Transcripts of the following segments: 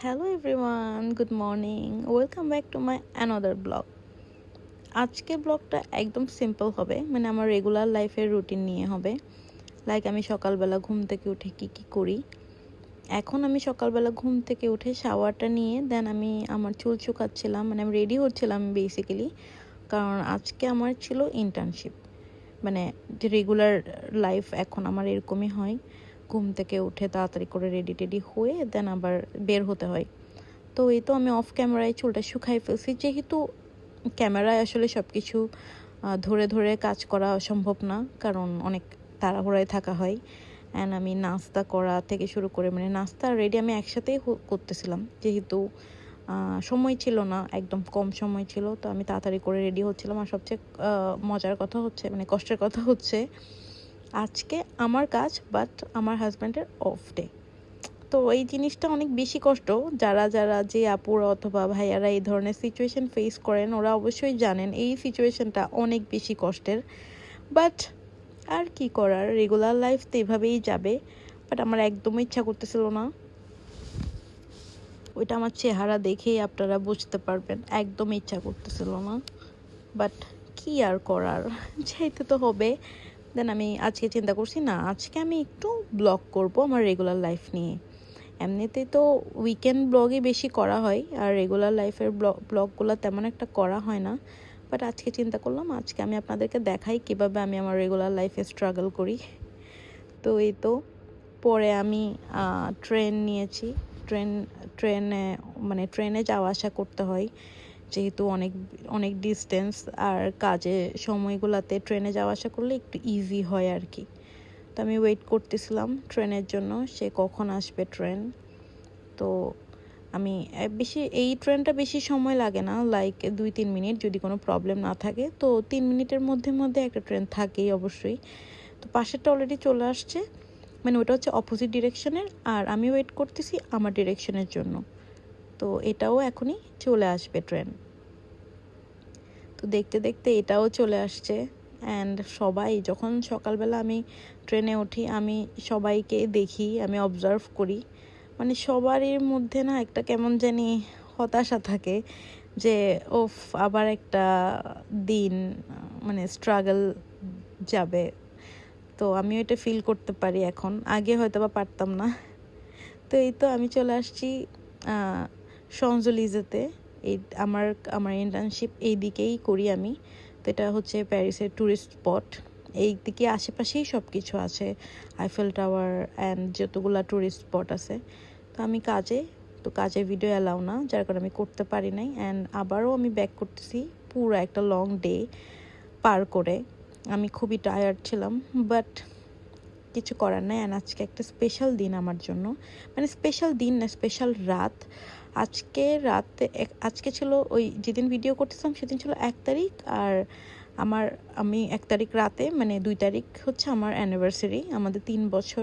Hello everyone, good morning, welcome back to my another blog. আজকের ব্লগটা একদম simple হবে, মানে আমার রেগুলার লাইফের রুটিন নিয়ে হবে। লাইক আমি সকালবেলা ঘুম থেকে উঠে কি করি। এখন আমি সকালবেলা ঘুম থেকে উঠে শাওয়ারটা নিয়ে দেন আমি আমার চুল শুকাচ্ছিলাম, মানে আমি রেডি হচ্ছিলাম বেসিক্যালি, কারণ আজকে আমার ছিল ইন্টার্নশিপ। মানে রেগুলার লাইফ এখন আমার এরকমই হয়, ঘুম থেকে উঠে তাড়াতাড়ি করে রেডি টেডি হয়ে দেন আবার বের হতে হয়। তো এই তো আমি অফ ক্যামেরায় চুলটা শুকাই ফেলছি, যেহেতু ক্যামেরায় আসলে সব কিছু ধরে ধরে কাজ করা সম্ভব না, কারণ অনেক তাড়াহুড়ায় থাকা হয়। অ্যান্ড আমি নাস্তা করা থেকে শুরু করে, মানে নাস্তা রেডি আমি একসাথেই করতেছিলাম, যেহেতু সময় ছিল না, একদম কম সময় ছিল। তো আমি তাড়াতাড়ি করে রেডি হচ্ছিলাম। আর সবচেয়ে মজার কথা হচ্ছে, মানে কষ্টের কথা হচ্ছে, আজকে আমার কাজ বাট আমার হাজব্যান্ডের অফ ডে। তো এই জিনিসটা অনেক বেশি কষ্ট। যারা যারা যে আপুরা অথবা ভাইয়ারা এই ধরনের সিচুয়েশন ফেস করেন, ওরা অবশ্যই জানেন এই সিচুয়েশনটা অনেক বেশি কষ্টের। বাট আর কি করার, রেগুলার লাইফ তো এভাবেই যাবে। বাট আমার একদমই ইচ্ছা করতেছিল না। ওইটা আমার চেহারা দেখেই আপনারা বুঝতে পারবেন, একদম ইচ্ছা করতেছিল না। বাট কি আর করার, যেতে তো হবে। দেন আমি আজকে চিন্তা করছি, না আজকে আমি একটু ব্লগ করব আমার রেগুলার লাইফ নিয়ে। এমনিতেই তো উইকেন্ড ব্লগই বেশি করা হয়, আর রেগুলার লাইফের ব্লগগুলো তেমন একটা করা হয় না। বাট আজকে চিন্তা করলাম, আজকে আমি আপনাদেরকে দেখাই কিভাবে আমি আমার রেগুলার লাইফে স্ট্রাগল করি। তো এই তো পরে আমি ট্রেন নিয়েছি। ট্রেনে মানে ট্রেনে যাওয়া আসা করতে হয়, যেহেতু অনেক অনেক ডিস্টেন্স। আর কাজে সময়গুলোতে ট্রেনে যাওয়া আসা করলে একটু ইজি হয় আর কি। তো আমি ওয়েট করতেছিলাম ট্রেনের জন্য, সে কখন আসবে ট্রেন। তো আমি এই ট্রেনটা বেশি সময় লাগে না, লাইক 2-3 মিনিট, যদি কোনো প্রবলেম না থাকে। তো 3 মিনিটের মধ্যে মধ্যে একটা ট্রেন থাকেই অবশ্যই। তো পাশেরটা অলরেডি চলে আসছে, মানে ওটা হচ্ছে অপোজিট ডিরেকশনের, আর আমি ওয়েট করতেছি আমার ডিরেকশনের জন্য। তো এটাও এখনই চলে আসবে ট্রেন। তো দেখতে দেখতে এটাও চলে আসছে। অ্যান্ড সবাই যখন সকালবেলা আমি ট্রেনে উঠি, আমি সবাইকে দেখি, আমি অবজার্ভ করি, মানে সবারই মধ্যে না একটা কেমন জানি হতাশা থাকে যে ওফ, আবার একটা দিন, মানে স্ট্রাগল যাবে। তো আমিও এটা ফিল করতে পারি এখন, আগে হয়তো বা পারতাম না। তো এই তো আমি চলে আসছি শনজলিজেতে। এই আমার আমার ইন্টার্নশিপ এই দিকেই করি আমি। তো এটা হচ্ছে প্যারিসের ট্যুরিস্ট স্পট। এই দিকে আশেপাশেই সব কিছু আছে, আইফেল টাওয়ার অ্যান্ড যতগুলা ট্যুরিস্ট স্পট আছে। তো আমি কাজে ভিডিও অ্যালাউ না, যার কারণে আমি করতে পারি নাই। অ্যান্ড আবারও আমি ব্যাক করতেছি পুরো একটা লং ডে পার করে। আমি খুবই টায়ার্ড ছিলাম, বাট কিছু করার নাই। অ্যান্ড আজকে একটা স্পেশাল দিন আমার জন্য, মানে স্পেশাল দিন না, স্পেশাল রাত। আজকে ছিল ওই যেদিন ভিডিও করতেছিলাম সেদিন ছিল 1 তারিখ, আর আমি 1 তারিখ রাতে, মানে 2 তারিখ হচ্ছে আমার অ্যানিভার্সারি। আমাদের 3 বছর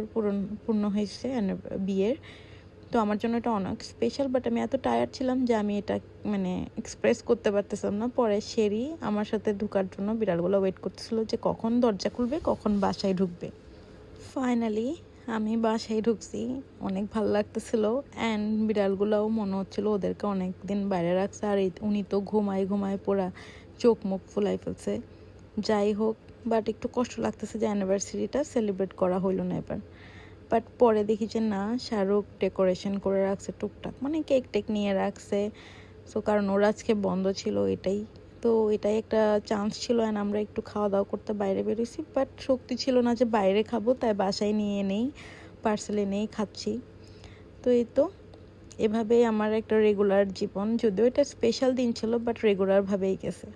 পূর্ণ হয়েছে বিয়ের। তো আমার জন্য এটা অনেক স্পেশাল। বাট আমি এত টায়ার্ড ছিলাম যে আমি এটা মানে এক্সপ্রেস করতে পারতেছিলাম না। পরে শেরি আমার সাথে ঢোকার জন্য বিড়ালগুলো ওয়েট করতেছিল যে কখন দরজা খুলবে, কখন বাসায় ঢুকবে। ফাইনালি আমি বাসায় ঢুকছি, অনেক ভালো লাগতেছিল। অ্যান্ড বিড়ালগুলোও মনে হচ্ছিল ওদেরকে অনেক দিন বাইরে রাখছে, আর উনি তো ঘুমায় পুরা চোখ মুখ ফুলাই ফেলছে। যাই হোক, বাট একটু কষ্ট লাগতেছে যে অ্যানিভার্সারিটা সেলিব্রেট করা হইলো না এবার। বাট পরে দেখি যে না, শাহরুখ ডেকোরেশন করে রাখছে টুকটাক, মানে কেক টেক নিয়ে রাখছে। সো কারণ ওরা আজকে বন্ধ ছিল, এটাই একটা চান্স ছিল। অ্যান্ড আমরা একটু খাওয়া দাওয়া করতে বাইরে বেরোইছি, বাট শক্তি ছিল না যে বাইরে খাবো, তাই বাসায় নিয়ে নেই, পার্সেলে নেই খাচ্ছি। তো এই তো এভাবেই আমার একটা রেগুলার জীবন, যদিও এটা স্পেশাল দিন ছিল, বাট রেগুলারভাবেই গেছে।